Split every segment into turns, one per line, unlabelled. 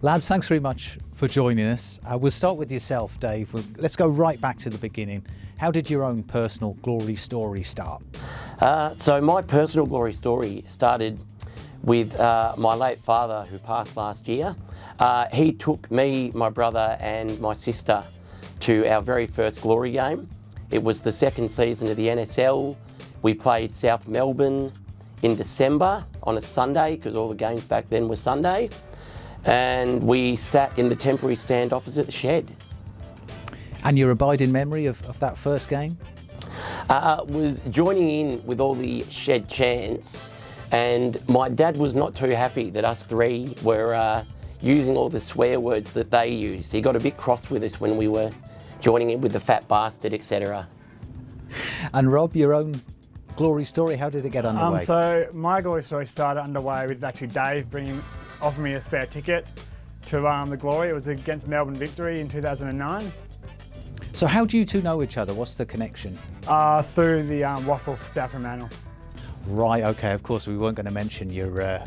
Lads, thanks very much for joining us. We'll start with yourself, Dave. Let's go right back to the beginning. How did your own personal glory story start?
So my personal glory story started with my late father, who passed last year. He took me, my brother and my sister to our very first glory game. It was the second season of the NSL. We played South Melbourne in December on a Sunday, because all the games back then were Sunday. And we sat in the temporary stand opposite the shed.
And your abiding memory of that first game?
Was joining in with all the shed chants, and my dad was not too happy that us three were using all the swear words that they used. He got a bit cross with us when we were joining in with the fat bastard, etc.
And Rob, your own glory story, how did it get underway?
So my glory story started underway with actually Dave offering me a spare ticket to the glory. It was against Melbourne Victory in 2009.
So how do you two know each other? What's the connection?
Through the Waffle South Fremantle.
Right, okay, of course we weren't going to mention your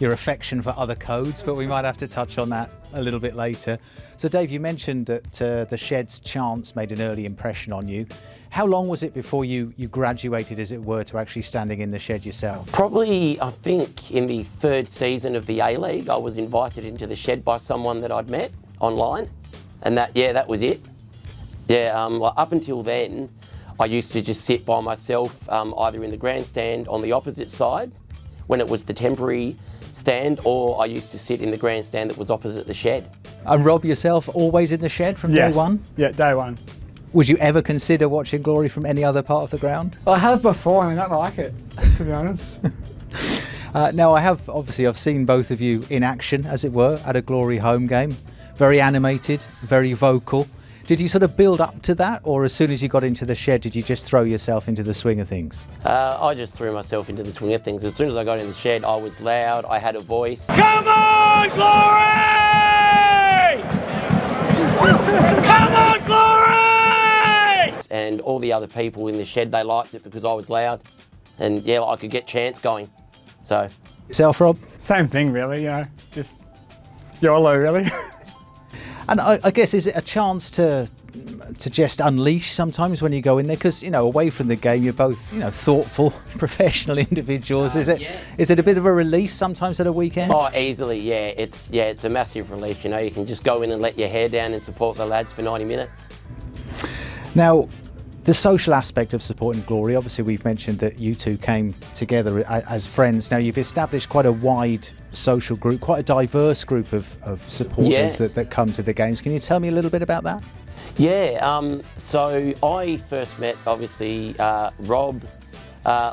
affection for other codes, but we might have to touch on that a little bit later. So Dave, you mentioned that the shed's chants made an early impression on you. How long was it before you graduated, as it were, to actually standing in the shed yourself?
Probably, I think, in the third season of the A-League, I was invited into the shed by someone that I'd met online. And that was it. Yeah, up until then, I used to just sit by myself, either in the grandstand on the opposite side, when it was the temporary stand, or I used to sit in the grandstand that was opposite the shed.
And Rob, yourself, always in the shed from day one?
Yeah, day one.
Would you ever consider watching glory from any other part of the ground?
I have before, and I don't like it, to be honest.
Now, I've seen both of you in action, as it were, at a glory home game. Very animated, very vocal. Did you sort of build up to that, or as soon as you got into the shed, did you just throw yourself into the swing of things?
I just threw myself into the swing of things. As soon as I got in the shed, I was loud, I had a voice.
Come on, Glory! Come on, Glory!
And all the other people in the shed, they liked it because I was loud. And yeah, I could get chants going. So.
Yourself, Rob?
Same thing, really, just YOLO, really.
And I guess, is it a chance to just unleash sometimes when you go in there? Because, away from the game, you're both, thoughtful, professional individuals. Is it a bit of a release sometimes at a weekend?
Oh, easily, yeah. It's a massive release, You can just go in and let your hair down and support the lads for 90 minutes.
Now, the social aspect of supporting glory, obviously we've mentioned that you two came together as friends. Now, you've established quite a wide social group, quite a diverse group of supporters that come to the games. Can you tell me a little bit about that?
Yeah, so I first met, obviously, Rob,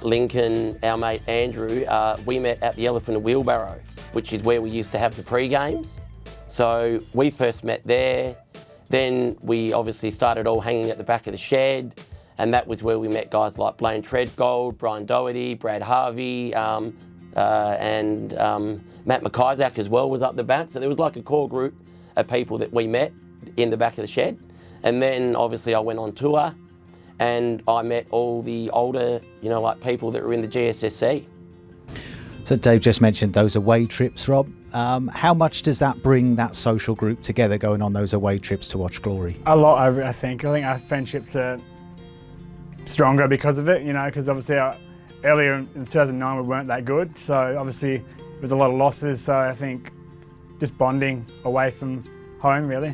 Lincoln, our mate Andrew. We met at the Elephant and Wheelbarrow, which is where we used to have the pre-games. So we first met there. Then we obviously started all hanging at the back of the shed, and that was where we met guys like Blaine Treadgold, Brian Doherty, Brad Harvey, and Matt McIsaac as well was up the back. So there was like a core group of people that we met in the back of the shed. And then obviously I went on tour and I met all the older, like people that were in the GSSC.
So Dave just mentioned those away trips, Rob. How much does that bring that social group together, going on those away trips to watch glory?
A lot, I think. I think our friendships are stronger because of it, because obviously earlier in 2009 we weren't that good. So obviously there was a lot of losses. So I think just bonding away from home, really.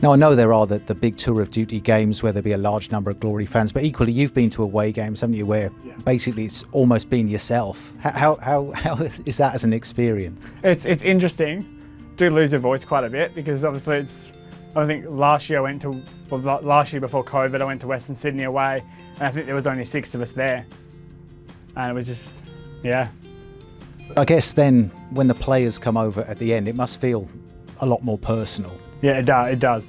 Now, I know there are the big tour of duty games where there'll be a large number of glory fans, but equally you've been to away games, haven't you, where basically it's almost been yourself. How is that as an experience?
It's interesting. Do lose your voice quite a bit because obviously I think last year last year before COVID I went to Western Sydney away, and I think there was only 6 of us there. And it was just,
I guess then when the players come over at the end, it must feel a lot more personal.
Yeah, it does.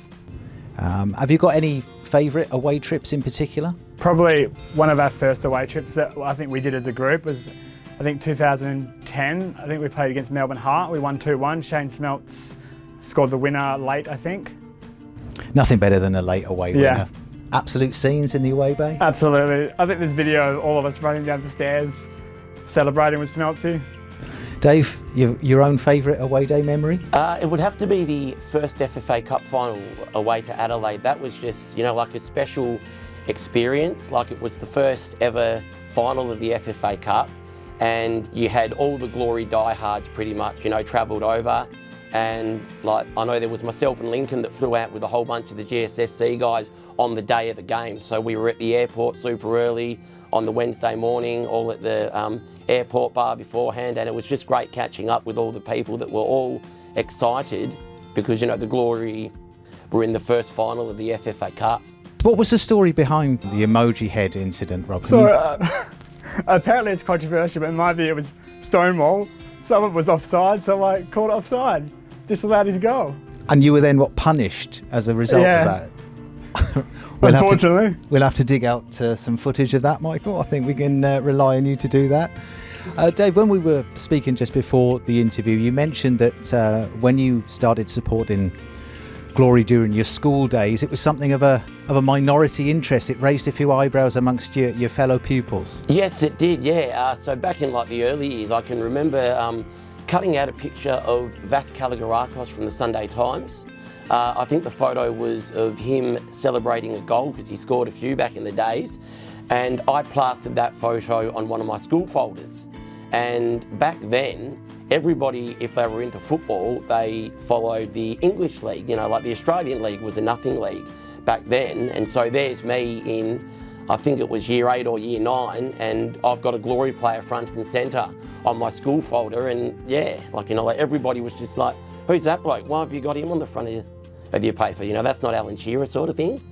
Have you got any favourite away trips in particular?
Probably one of our first away trips that I think we did as a group was, I think 2010. I think we played against Melbourne Heart. We won 2-1. Shane Smeltz scored the winner late, I think.
Nothing better than a late away winner. Absolute scenes in the away bay?
Absolutely. I think there's video of all of us running down the stairs celebrating with Smelty.
Dave, your own favourite away day memory?
It would have to be the first FFA Cup final away to Adelaide. That was just, like a special experience. Like, it was the first ever final of the FFA Cup, and you had all the Glory diehards pretty much, travelled over. And like, I know there was myself and Lincoln that flew out with a whole bunch of the GSSC guys on the day of the game. So we were at the airport super early on the Wednesday morning, all at the airport bar beforehand, and it was just great catching up with all the people that were all excited because, the Glory were in the first final of the FFA Cup.
What was the story behind the Emoji Head incident, Rob?
So apparently it's controversial, but in my view it was Stonewall. Someone was offside, so I called it offside. Disallowed his goal.
And you were then, punished as a result of that?
Unfortunately.
We'll have to dig out some footage of that, Michael. I think we can rely on you to do that. Dave, when we were speaking just before the interview, you mentioned that when you started supporting Glory during your school days, it was something of a minority interest. It raised a few eyebrows amongst your fellow pupils.
Yes, it did, yeah. So back in the early years, I can remember cutting out a picture of Vas Kalogerakos from the Sunday Times. I think the photo was of him celebrating a goal because he scored a few back in the days, and I plastered that photo on one of my school folders. And back then, everybody, if they were into football, they followed the English league, like the Australian league was a nothing league back then. And so there's me in, I think it was year 8 or year 9, and I've got a Glory player front and centre on my school folder. And yeah, everybody was just like, who's that bloke? Why have you got him on the front of your paper? That's not Alan Shearer sort of thing.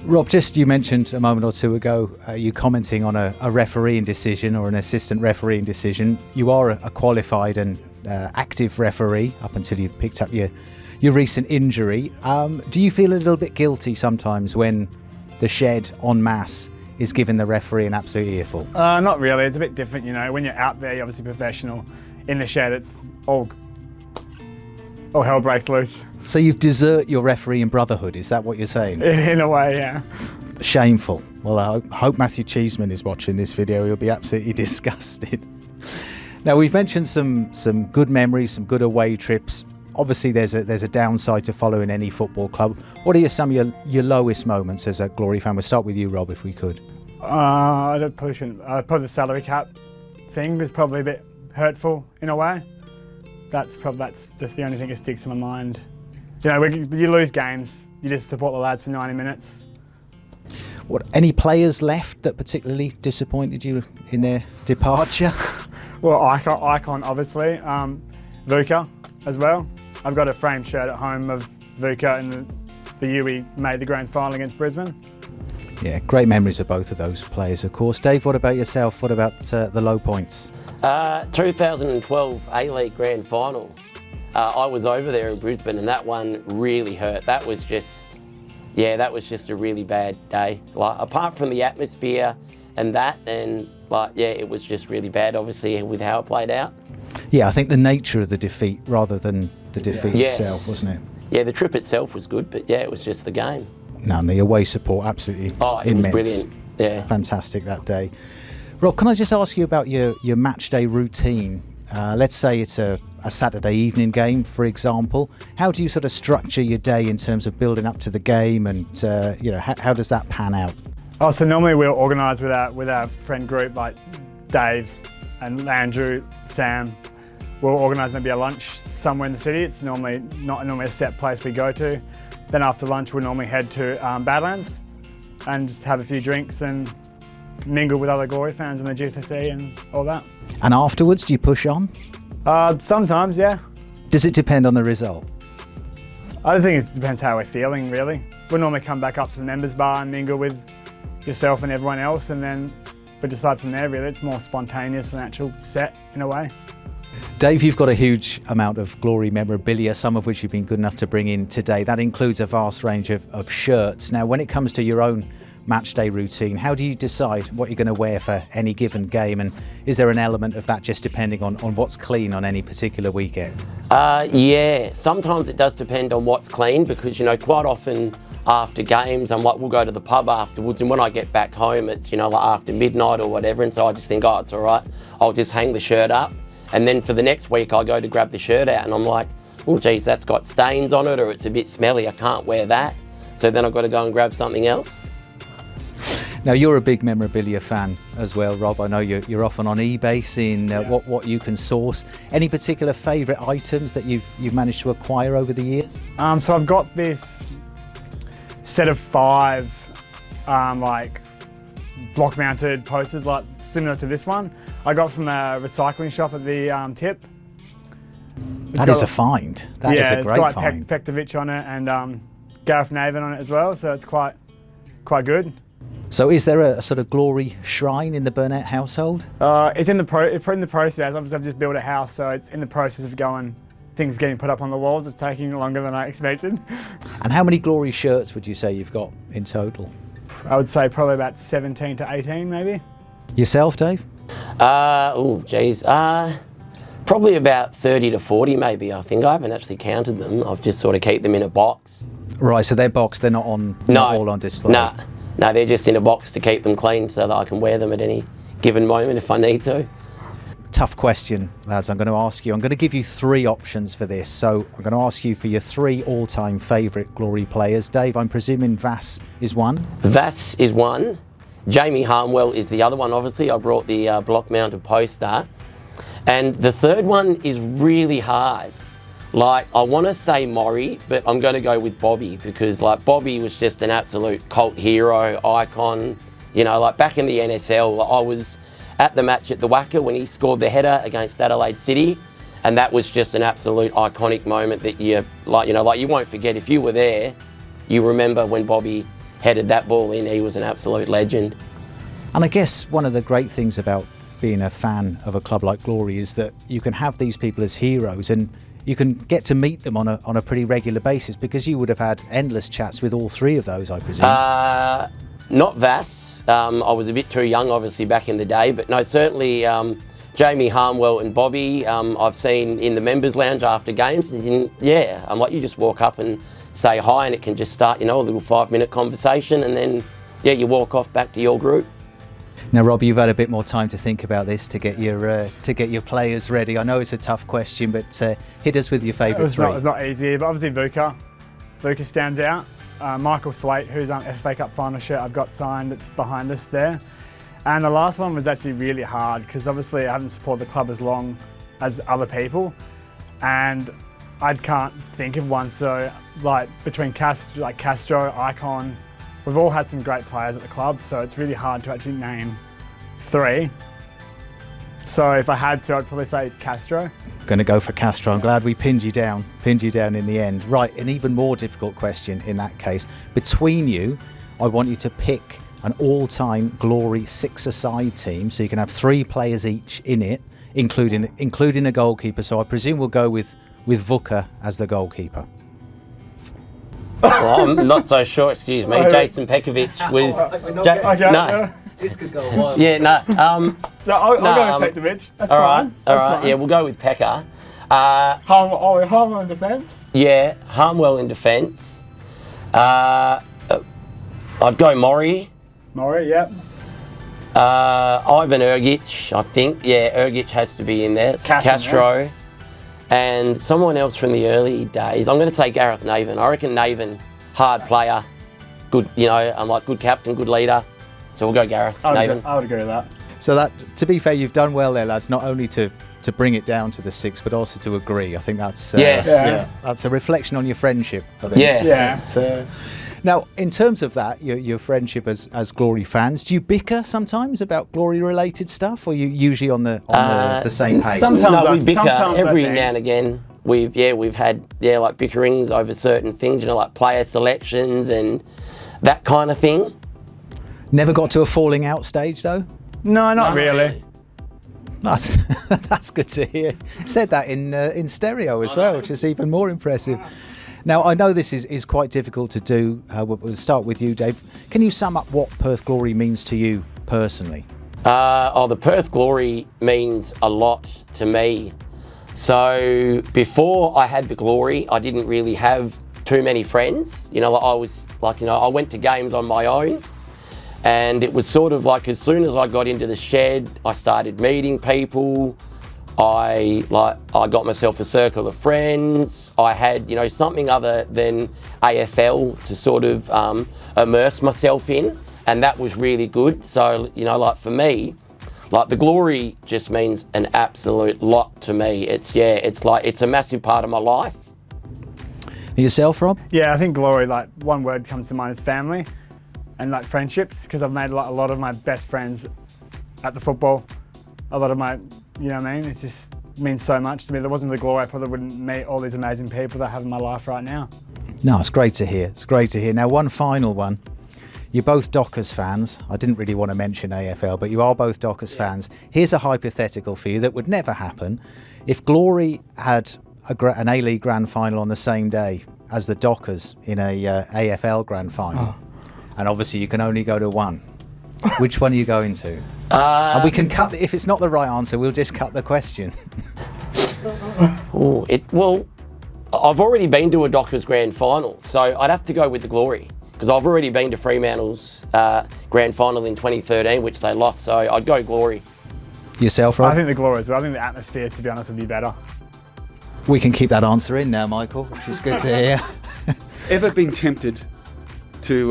Rob, you mentioned a moment or two ago, you commenting on a refereeing decision or an assistant refereeing decision. You are a qualified and active referee up until you picked up your recent injury. Do you feel a little bit guilty sometimes when the shed en masse is giving the referee an absolute earful?
Not really. It's a bit different, When you're out there, you're obviously professional. In the shed, it's all hell breaks loose.
So you've deserted your refereeing brotherhood, is that what you're saying?
In a way, yeah.
Shameful. Well, I hope Matthew Cheeseman is watching this video. He'll be absolutely disgusted. Now, we've mentioned some good memories, some good away trips. Obviously, there's a downside to following any football club. What are some of your lowest moments as a Glory fan? We'll start with you, Rob, if we could.
Probably the salary cap thing was probably a bit hurtful in a way. That's just the only thing that sticks in my mind. You lose games, you just support the lads for 90 minutes.
Any players left that particularly disappointed you in their departure?
Well, Icon obviously, Vuka as well. I've got a framed shirt at home of Vuka in the year we made the grand final against Brisbane.
Yeah, great memories of both of those players, of course. Dave, what about yourself? What about the low points?
2012 A-League Grand Final. I was over there in Brisbane, and that one really hurt. That was just a really bad day. Apart from the atmosphere and it was just really bad, obviously, with how it played out.
Yeah, I think the nature of the defeat rather than the defeat itself, wasn't it?
Yeah, the trip itself was good, but yeah, it was just the game.
No, and the away support, absolutely immense.
It was brilliant. Yeah.
Fantastic that day. Rob, can I just ask you about your match day routine? Let's say it's a Saturday evening game, for example. How do you sort of structure your day in terms of building up to the game, and how does that pan out?
So normally we'll organise with our friend group like Dave and Andrew, Sam. We'll organise maybe a lunch somewhere in the city. It's not normally a set place we go to. Then after lunch we'll normally head to Badlands and just have a few drinks and mingle with other Glory fans in the GSSC and all that.
And afterwards, do you push on?
Sometimes, yeah.
Does it depend on the result?
I don't think it depends how we're feeling, really. We'll normally come back up to the members bar and mingle with yourself and everyone else, and then we decide from there, really. It's more spontaneous and actual set, in a way.
Dave, you've got a huge amount of Glory memorabilia, some of which you've been good enough to bring in today. That includes a vast range of shirts. Now, when it comes to your own match day routine, how do you decide what you're going to wear for any given game, and is there an element of that just depending on what's clean on any particular weekend?
Yeah, sometimes it does depend on what's clean, because quite often after games we'll go to the pub afterwards, and when I get back home it's after midnight or whatever, and so I just think, it's all right, I'll just hang the shirt up. And then for the next week, I go to grab the shirt out and I'm like, oh geez, that's got stains on it or it's a bit smelly, I can't wear that. So then I've got to go and grab something else.
Now you're a big memorabilia fan as well, Rob. I know you're often on eBay seeing what you can source. Any particular favourite items that you've managed to acquire over the years?
So I've got this set of 5 like block-mounted posters, like similar to this one. I got from a recycling shop at the tip.
That is a find. That is a great find.
It's got Pektovic on it and Gareth Naven on it as well, so it's quite good.
So is there a sort of glory shrine in the Burnett household?
It's in the process. Obviously I've just built a house, so it's in the process of things getting put up on the walls. It's taking longer than I expected.
And how many glory shirts would you say you've got in total?
I would say probably about 17 to 18 maybe.
Yourself, Dave?
Probably about 30 to 40 maybe, I think. I haven't actually counted them. I've just sort of keep them in a box.
Right, so they're boxed, they're not all on display?
No, they're just in a box to keep them clean so that I can wear them at any given moment if I need to.
Tough question, lads. I'm going to give you 3 options for this. So I'm going to ask you for your 3 all-time favourite glory players. Dave, I'm presuming Vass is one?
Vass is one. Jamie Harmwell is the other one, obviously. I brought the block-mounted poster. And the third one is really hard. Like, I want to say Maury, but I'm going to go with Bobby because, like, Bobby was just an absolute cult hero, icon. You know, like, back in the NSL, I was at the match at the Wacker when he scored the header against Adelaide City, and that was just an absolute iconic moment that you won't forget. If you were there, you remember when Bobby headed that ball in. He was an absolute legend.
And I guess one of the great things about being a fan of a club like Glory is that you can have these people as heroes and you can get to meet them on a pretty regular basis, because you would have had endless chats with all 3 of those, I presume.
Not Vass. I was a bit too young, obviously, back in the day, but no, certainly Jamie Harmwell and Bobby I've seen in the members lounge after games. And I'm like, you just walk up and say hi and it can just start, a little 5-minute conversation, and then you walk off back to your group.
Now, Rob, you've had a bit more time to think about this to get your players ready. I know it's a tough question, but hit us with your favourite 3.
It's not easy, but obviously Vuka stands out. Michael Thwaite, who's on FA Cup final shirt I've got signed, that's behind us there. And the last one was actually really hard because obviously I haven't supported the club as long as other people, and I can't think of one. So like between Castro, Icon, we've all had some great players at the club, so it's really hard to actually name 3. So if I had to, I'd probably say Castro.
Going to go for Castro. I'm glad we pinned you down in the end. Right, an even more difficult question in that case. Between you, I want you to pick an all-time Glory 6-a-side team, so you can have 3 players each in it, including a goalkeeper. So I presume we'll go with Vuka as the goalkeeper.
Well, I'm not so sure, excuse me. Jason Pekovic was... No.
This could go a while.
Yeah, no.
I'll go with Pektovic. That's fine.
All right. Yeah, we'll go with Pekka.
Harmwell in defence?
Yeah, Harmwell in defence. I'd go Maury.
Maury, yep.
Ivan Ergic, I think. Yeah, Ergic has to be in there. Castro. Yeah. And someone else from the early days. I'm going to say Gareth Naven. I reckon Naven, hard player, good, good captain, good leader. So we'll go Gareth Naven.
I would agree with that.
So that, to be fair, you've done well there, lads. Not only to bring it down to the 6, but also to agree. I think that's that's a reflection on your friendship, I think.
Yes.
Yeah. Now, in terms of that, your friendship as Glory fans, do you bicker sometimes about Glory-related stuff, or are you usually on the same page?
Sometimes we bicker every now and again. We've had like bickerings over certain things, like player selections and that kind of thing.
Never got to a falling out stage, though?
No, not really.
That's good to hear. Said that in stereo as well, which is even more impressive. Now, I know this is quite difficult to do. We'll start with you, Dave. Can you sum up what Perth Glory means to you personally?
The Perth Glory means a lot to me. So before I had the Glory, I didn't really have too many friends. I went to games on my own. And it was sort of like as soon as I got into the shed, I started meeting people. I got myself a circle of friends. I had, something other than AFL to sort of immerse myself in, and that was really good. So, for me, the Glory just means an absolute lot to me. It's a massive part of my life.
Yourself, Rob?
Yeah, I think Glory, one word comes to mind is family and friendships, because I've made a lot of my best friends at the football. A lot of my, it just means so much to me. If it wasn't the Glory, I probably wouldn't meet all these amazing people that I have in my life right now.
No, it's great to hear. It's great to hear. Now, one final one. You're both Dockers fans. I didn't really want to mention AFL, but you are both Dockers fans. Here's a hypothetical for you that would never happen. If Glory had an A-League Grand Final on the same day as the Dockers in a AFL Grand Final, and obviously you can only go to one, which one are you going to? And we can cut, if it's not the right answer, we'll just cut the question.
I've already been to a Dockers Grand Final, so I'd have to go with the Glory, because I've already been to Fremantle's Grand Final in 2013, which they lost, so I'd go Glory.
Yourself, Rob?
I think the Glory as well. I think the atmosphere, to be honest, would be better.
We can keep that answer in now, Michael, which is good to hear.
Ever been tempted to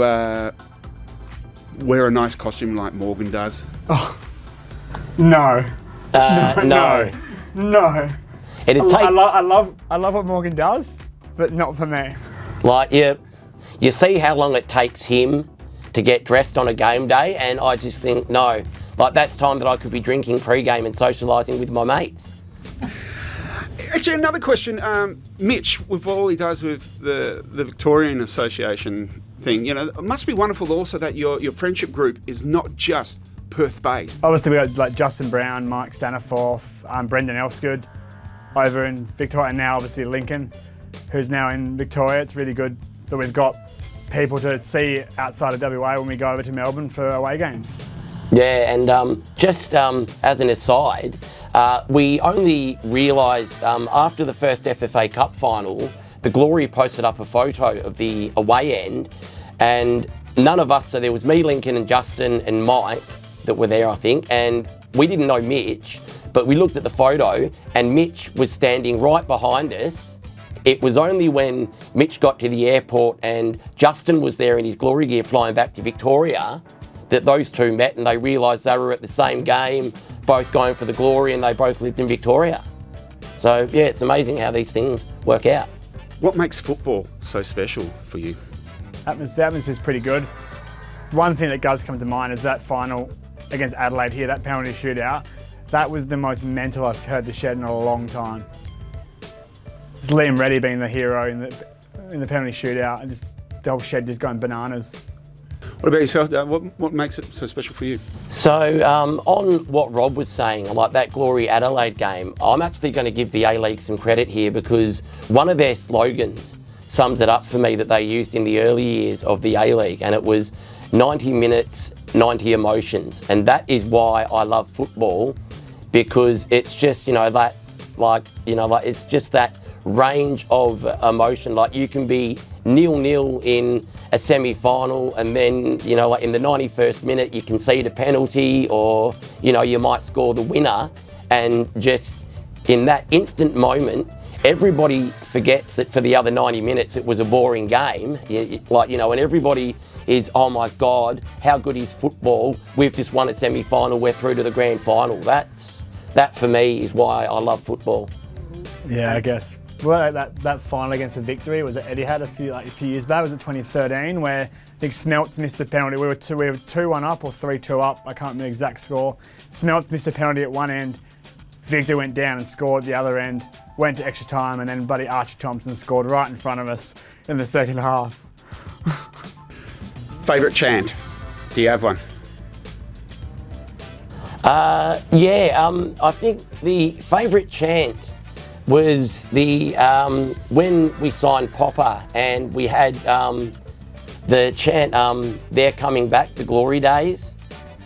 wear a nice costume like Morgan does?
Oh, no.
No.
No. I love what Morgan does, but not for me.
You see how long it takes him to get dressed on a game day, and I just think, no. That's time that I could be drinking pre-game and socialising with my mates.
Actually, another question. Mitch, with all he does with the Victorian Association thing, it must be wonderful also that your friendship group is not just Perth-based.
Obviously, we got Justin Brown, Mike Staniforth, Brendan Elsgood over in Victoria, and now obviously Lincoln, who's now in Victoria. It's really good that we've got people to see outside of WA when we go over to Melbourne for away games.
Yeah, and just as an aside, we only realised after the first FFA Cup final, the Glory posted up a photo of the away end, and none of us, so there was me, Lincoln and Justin and Mike that were there, I think, and we didn't know Mitch, but we looked at the photo and Mitch was standing right behind us. It was only when Mitch got to the airport and Justin was there in his Glory gear flying back to Victoria that those two met, and they realised they were at the same game, both going for the Glory, and they both lived in Victoria. So yeah, it's amazing how these things work out.
What makes football so special for you?
The atmosphere is pretty good. One thing that does come to mind is that final against Adelaide here, that penalty shootout. That was the most mental I've heard the Shed in a long time. It's Liam Reddy being the hero in the penalty shootout, and just the whole Shed just going bananas.
What about yourself? What makes it so special for you?
So on what Rob was saying, like that Glory Adelaide game, I'm actually going to give the A-League some credit here, because one of their slogans sums it up for me that they used in the early years of the A-League, and it was 90 minutes, 90 emotions. And that is why I love football, because it's just, it's just that range of emotion. Like you can be 0-0 in a semi-final, and then, in the 91st minute you concede a penalty, or, you might score the winner, and just in that instant moment, everybody forgets that for the other 90 minutes it was a boring game. And everybody is, oh my God, how good is football? We've just won a semi-final, we're through to the grand final. That for me is why I love football.
Yeah, I guess. Well, that final against the Victory was at Etihad a few years back. It was at 2013, where I think Smelts missed a penalty. We were 2-1 up or 3-2 up. I can't remember the exact score. Smelts missed a penalty at one end. Victor went down and scored the other end. Went to extra time, and then buddy Archie Thompson scored right in front of us in the second half.
Favourite chant? Do you have one?
I think the favourite chant was the when we signed Popper, and we had the chant, they're coming back, the Glory days.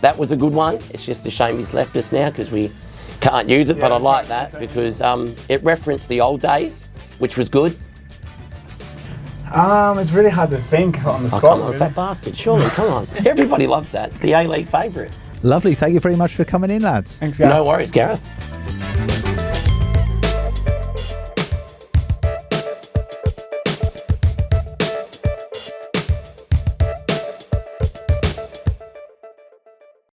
That was a good one. It's just a shame he's left us now because we can't use it, but I like that because it referenced the old days, which was good.
It's really hard to think on the spot.
Come on, fat bastard, surely, come on. Everybody loves that. It's the A-League favourite.
Lovely. Thank you very much for coming in, lads.
Thanks, Gareth.
No worries, Gareth.